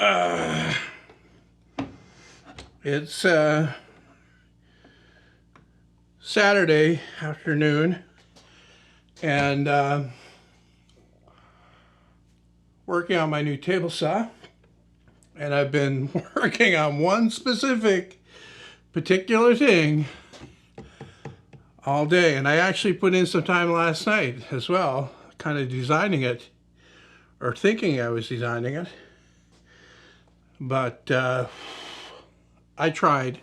Uh, it's Saturday afternoon, and working on my new table saw. And I've been working on one specific particular thing all day. And I actually put in some time last night as well, kind of designing it, or thinking I was designing it. But I tried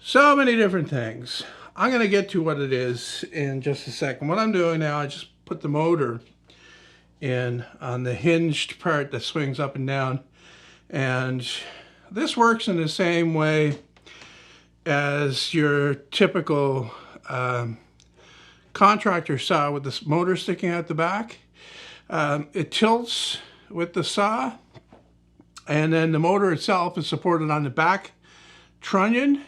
so many different things. I'm going to get to what it is in just a second. What I'm doing now, I just put the motor in on the hinged part that swings up and down. And this works in the same way as your typical contractor saw with this motor sticking out the back. It tilts with the saw, and then the motor itself is supported on the back trunnion,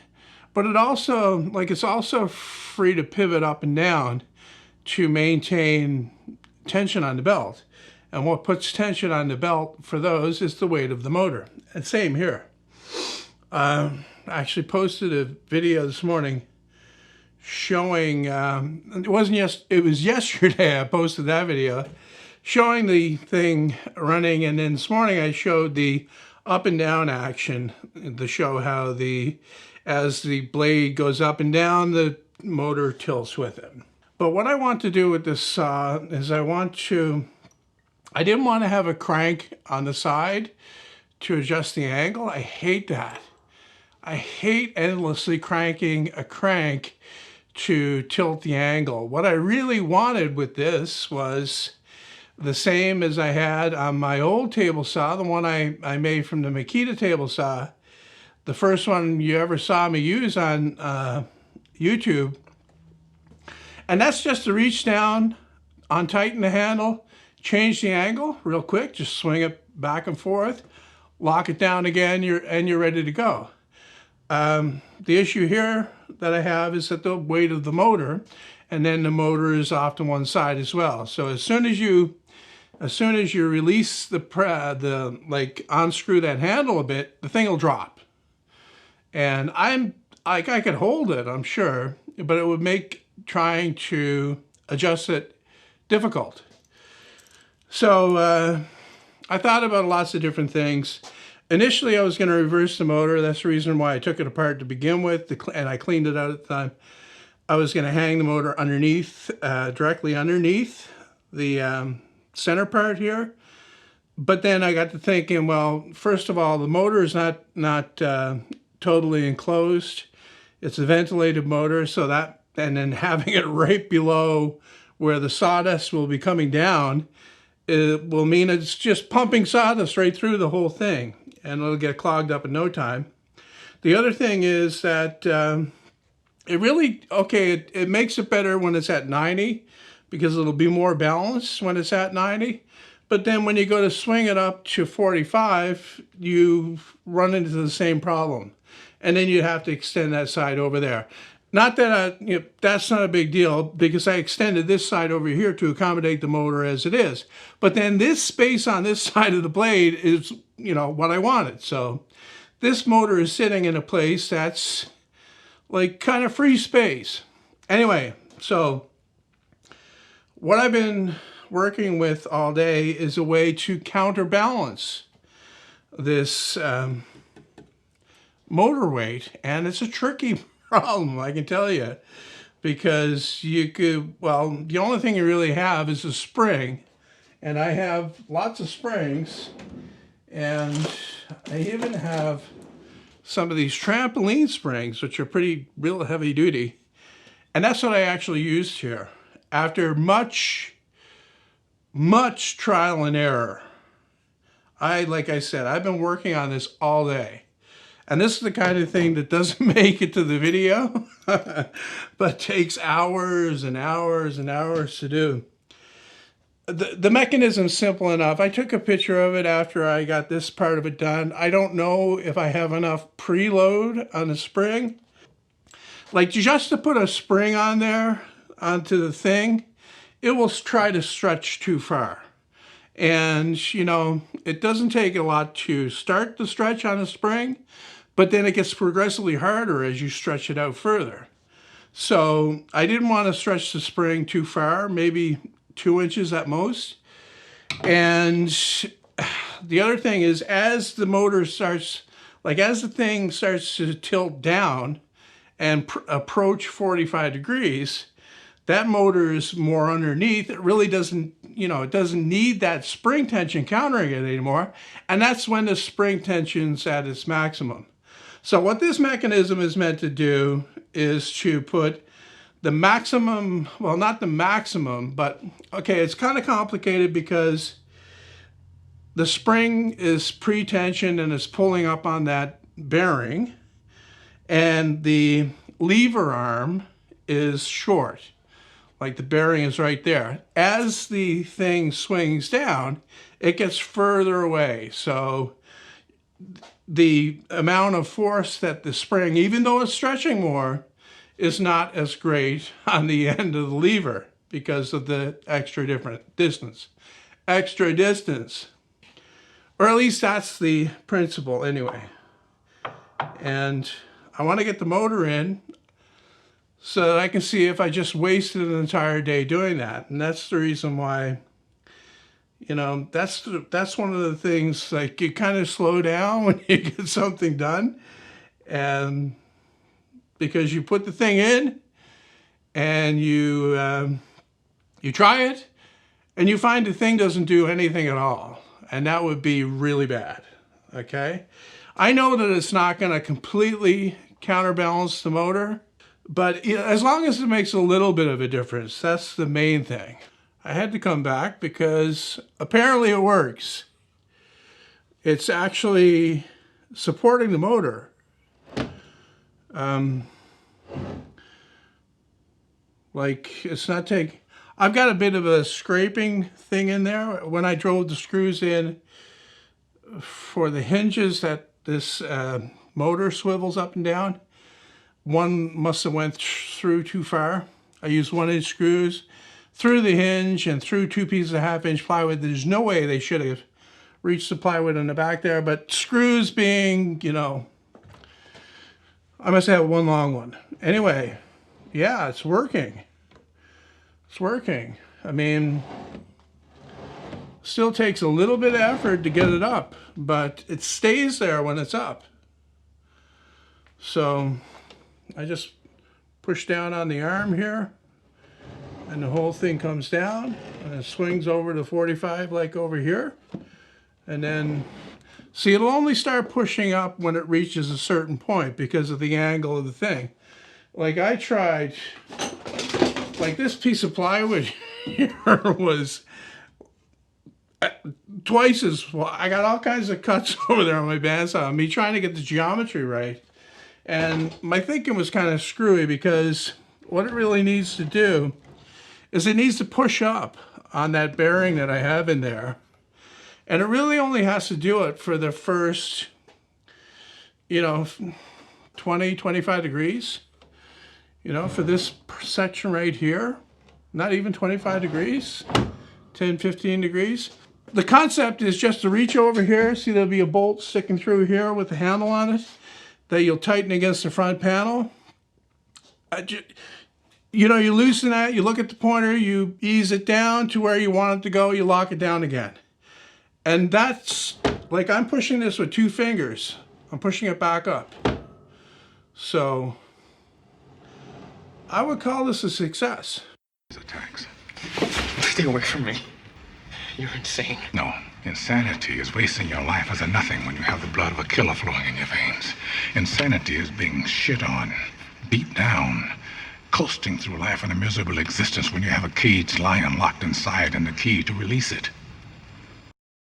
but it's also free to pivot up and down to maintain tension on the belt. And what puts tension on the belt for those is the weight of the motor. And same here. I actually posted a video this morning showing, it was yesterday I posted that video, showing the thing running, and then this morning I showed the up and down action to show how as the blade goes up and down, the motor tilts with it. But what I want to do with this saw is I didn't want to have a crank on the side to adjust the angle. I hate that. I hate endlessly cranking a crank to tilt the angle. What I really wanted with this was the same as I had on my old table saw, the one I made from the Makita table saw, the first one you ever saw me use on YouTube. And that's just to reach down, untighten the handle, change the angle real quick, just swing it back and forth, lock it down again, you're ready to go. The issue here that I have is that the weight of the motor, and then the motor is off to one side as well. So as soon as you release unscrew that handle a bit, the thing will drop. And I could hold it, I'm sure, but it would make trying to adjust it difficult. So I thought about lots of different things. Initially, I was going to reverse the motor. That's the reason why I took it apart to begin with, and I cleaned it out at the time. I was going to hang the motor underneath, directly underneath the center part here. But then I got to thinking, well, first of all, the motor is not totally enclosed. It's a ventilated motor, and then having it right below where the sawdust will be coming down, it will mean it's just pumping sawdust right through the whole thing, and it'll get clogged up in no time. The other thing is that it makes it better when it's at 90, because it'll be more balanced when it's at 90. But then when you go to swing it up to 45, you run into the same problem. And then you have to extend that side over there. Not that that's not a big deal, because I extended this side over here to accommodate the motor as it is. But then this space on this side of the blade is, what I wanted. So this motor is sitting in a place that's like kind of free space. Anyway, so what I've been working with all day is a way to counterbalance this motor weight, and it's a tricky problem, I can tell you, because the only thing you really have is a spring, and I have lots of springs, and I even have some of these trampoline springs, which are real heavy duty, and that's what I actually used here. After much trial and error, like I said, I've been working on this all day. And this is the kind of thing that doesn't make it to the video, but takes hours and hours and hours to do. The mechanism's simple enough. I took a picture of it after I got this part of it done. I don't know if I have enough preload on the spring. Like, just to put a spring on there, onto the thing, it will try to stretch too far. And, you know, it doesn't take a lot to start the stretch on a spring, but then it gets progressively harder as you stretch it out further. So I didn't want to stretch the spring too far, maybe 2 inches at most. And the other thing is, as the motor starts, like as the thing starts to tilt down and approach 45 degrees, that motor is more underneath. It really doesn't, you know, it doesn't need that spring tension countering it anymore. And that's when the spring tension's at its maximum. So what this mechanism is meant to do is to put the maximum, well, not the maximum, but okay, it's kind of complicated because the spring is pre-tensioned and it's pulling up on that bearing, and the lever arm is short. Like the bearing is right there. As the thing swings down, it gets further away. So the amount of force that the spring, even though it's stretching more, is not as great on the end of the lever because of the extra distance. Extra distance. Or at least that's the principle anyway. And I want to get the motor in so that I can see if I just wasted an entire day doing that. And that's the reason why, you know, that's one of the things, like, you kind of slow down when you get something done. And because you put the thing in and you try it and you find the thing doesn't do anything at all. And that would be really bad, okay? I know that it's not going to completely counterbalance the motor, but as long as it makes a little bit of a difference, that's the main thing. I had to come back because apparently it works. It's actually supporting the motor. Like, it's not taking... I've got a bit of a scraping thing in there. When I drove the screws in for the hinges that this motor swivels up and down, one must have went through too far. I used 1-inch screws through the hinge and through 2 pieces of 1/2-inch plywood. There's no way they should have reached the plywood in the back there, but screws being, you know, I must have one long one. Anyway, yeah, it's working. It's working. I mean, still takes a little bit of effort to get it up, but it stays there when it's up. So I just push down on the arm here and the whole thing comes down and it swings over to 45 like over here. And then, see, it'll only start pushing up when it reaches a certain point because of the angle of the thing. Like I tried, like this piece of plywood here was twice as, I got all kinds of cuts over there on my bandsaw, me trying to get the geometry right. And my thinking was kind of screwy because what it really needs to do is it needs to push up on that bearing that I have in there. And it really only has to do it for the first, you know, 20, 25 degrees. You know, for this section right here, not even 25 degrees, 10, 15 degrees. The concept is just to reach over here. See, there'll be a bolt sticking through here with a handle on it that you'll tighten against the front panel. You know, you loosen that, you look at the pointer, you ease it down to where you want it to go, you lock it down again. And that's, like, I'm pushing this with 2 fingers. I'm pushing it back up. So I would call this a success. Attacks. Stay away from me. You're insane. No, insanity is wasting your life as a nothing when you have the blood of a killer flowing in your veins. Insanity is being shit on, beat down, coasting through life in a miserable existence when you have a cage lion locked inside and the key to release it.